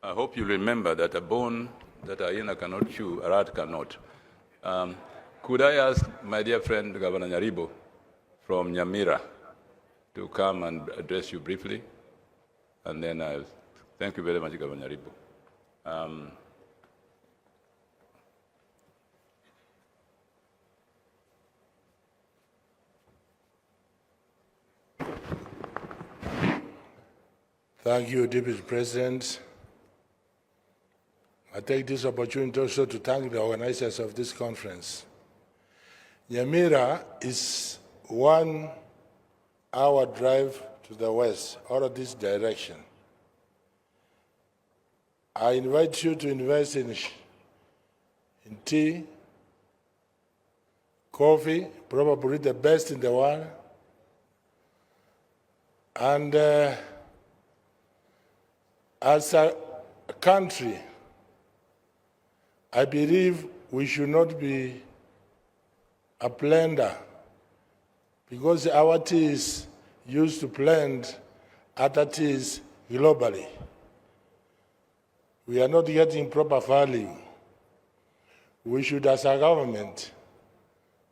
I hope you remember that a bone that a hyena cannot chew, a rat cannot. Could I ask my dear friend, Governor Nyaribo from Nyamira, to come and address you briefly? And then I'll thank you very much, Governor Nyaribo. Thank you, Deputy President. I take this opportunity also to thank the organizers of this conference. Nyamira is 1 hour drive to the west, out of this direction. I invite you to invest in tea, coffee, probably the best in the world, and as a country, I believe we should not be a blender, because our tea is used to blend other teas globally. We are not getting proper value. We should, as a government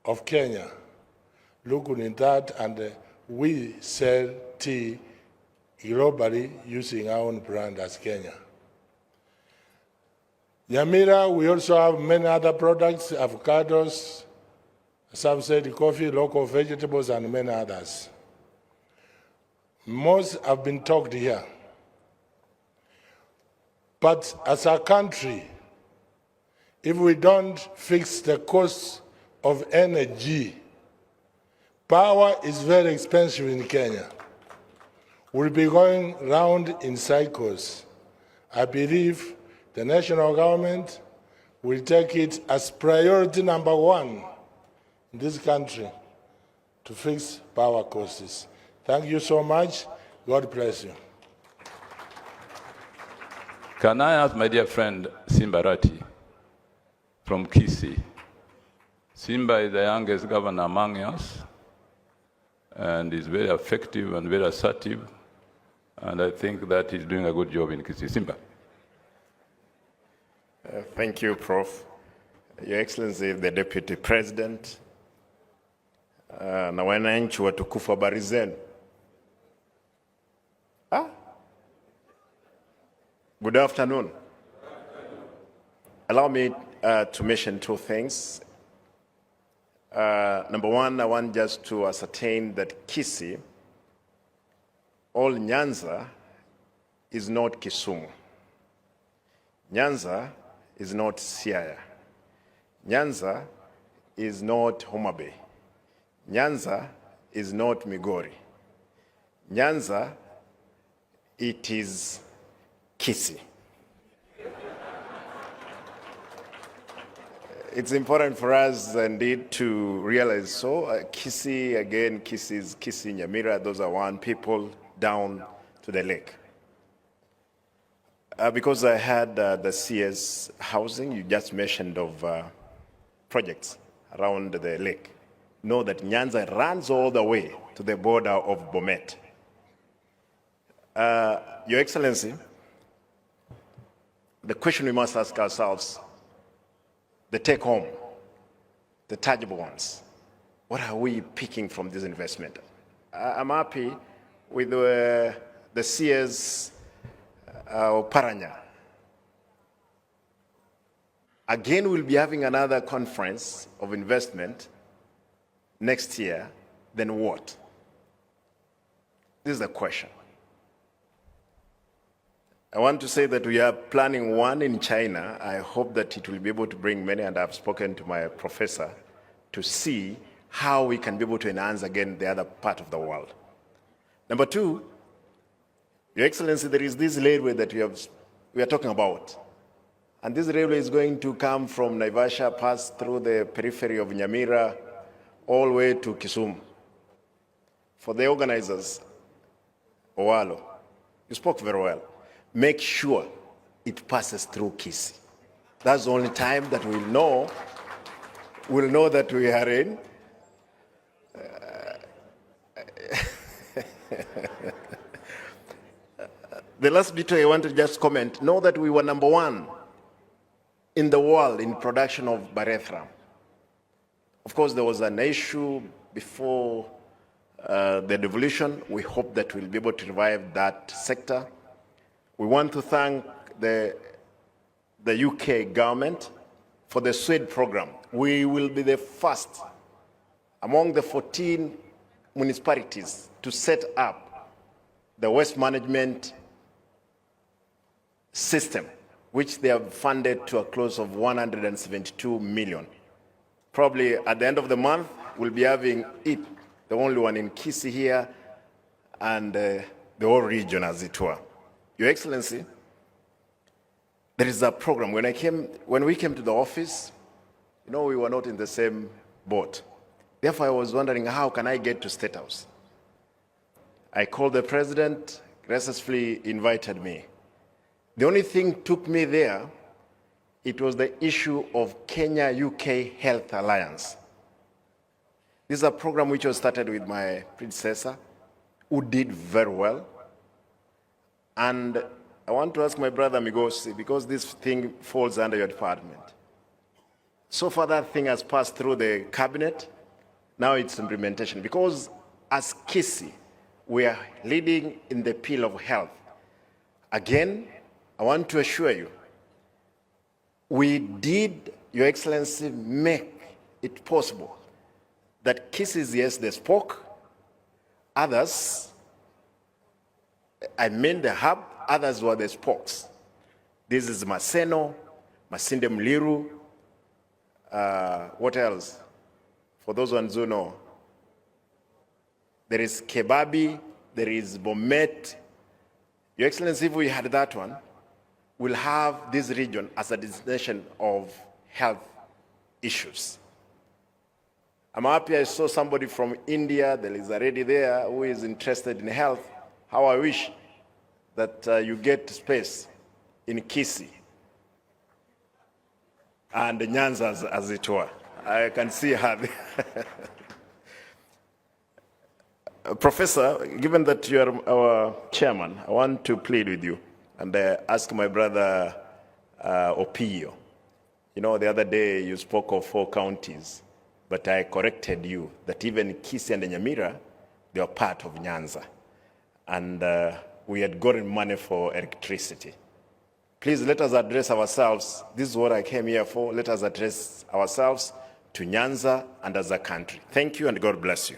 of Kenya, look into that, and we sell tea globally using our own brand as Kenya. Nyamira, we also have many other products, avocados, some said coffee, local vegetables, and many others. Most have been talked here. But as a country, if we don't fix the cost of energy, power is very expensive in Kenya. We'll be going round in cycles. I believe the national government will take it as priority number 1 in this country to fix power costs. Thank you so much. God bless you. Can I ask my dear friend Simba Arati from Kisii? Simba is the youngest governor among us, and is very effective and very assertive, and I think that he's doing a good job in Kisii. Simba. Thank you, Prof. Your Excellency, the Deputy President, na wananchi watukufu, habari zenu. Good afternoon. Allow me to mention 2 things. Number 1, I want just to ascertain that Kisii, all Nyanza, is not Kisumu. Nyanza is not Siaya. Nyanza is not Homa Bay. Nyanza is not Migori. Nyanza, it is Kisii. It's important for us indeed to realize so. Kisii, again, Kisii, Nyamira, those are one people down to the lake. Because I had the CS housing, you just mentioned of projects around the lake. Know that Nyanza runs all the way to the border of Bomet. Your Excellency, the question we must ask ourselves, the take home, the tangible ones, what are we picking from this investment? I'm happy with the CS Paranya. Again, we'll be having another conference of investment next year. Then what? This is the question. I want to say that we are planning one in China. I hope that it will be able to bring many, and I've spoken to my professor to see how we can be able to enhance again the other part of the world. Number 2, Your Excellency, there is this railway that we are talking about. And this railway is going to come from Naivasha, pass through the periphery of Nyamira, all the way to Kisumu. For the organizers, Owalo, you spoke very well. Make sure it passes through Kisii. That's the only time that we'll know that we are in. the last bit I want to just comment, know that we were #1 in the world in production of Barethra. Of course, there was an issue before the devolution. We hope that we'll be able to revive that sector. We want to thank the UK government for the SWED program. We will be the first among the 14 municipalities to set up the waste management system, which they have funded to a close of 172 million. Probably at the end of the month, we'll be having it, the only one in Kisii here, and the whole region as it were. Your Excellency, there is a program. When we came to the office, you know, we were not in the same boat. Therefore, I was wondering, how can I get to State House? I called the president, graciously invited me. The only thing took me there, it was the issue of Kenya-UK Health Alliance. This is a program which was started with my predecessor, who did very well. And I want to ask my brother Migosi, because this thing falls under your department. So far, that thing has passed through the cabinet. Now it's implementation. Because as Kisii, we are leading in the field of health. Again, I want to assure you, we did, Your Excellency, make it possible that Kisii, yes, they spoke. Others, I mean the hub, others were the spokes. This is Maseno, Masinde Mliru, what else? For those ones who know, there is Kebabi, there is Bomet. Your Excellency, if we had that one, we'll have this region as a destination of health issues. I'm happy I saw somebody from India, there is already there, who is interested in health. How I wish that you get space in Kisii and Nyanza, as it were. I can see her there. Professor, given that you are our chairman, I want to plead with you and ask my brother Opio. You know, the other day you spoke of 4 counties, but I corrected you that even Kisii and Nyamira, they are part of Nyanza. And we had gotten money for electricity. Please let us address ourselves. This is what I came here for. Let us address ourselves to Nyanza and as a country. Thank you and God bless you.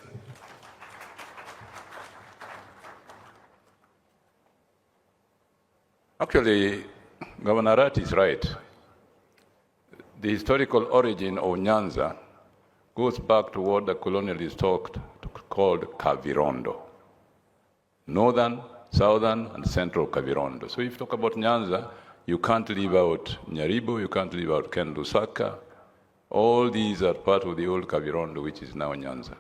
Actually, Governor Arati is right. The historical origin of Nyanza goes back to what the colonialists called Kavirondo. Northern, southern, and central Kavirondo. So if you talk about Nyanza, you can't leave out Nyaribo, you can't leave out Ken Lusaka. All these are part of the old Kavirondo, which is now Nyanza.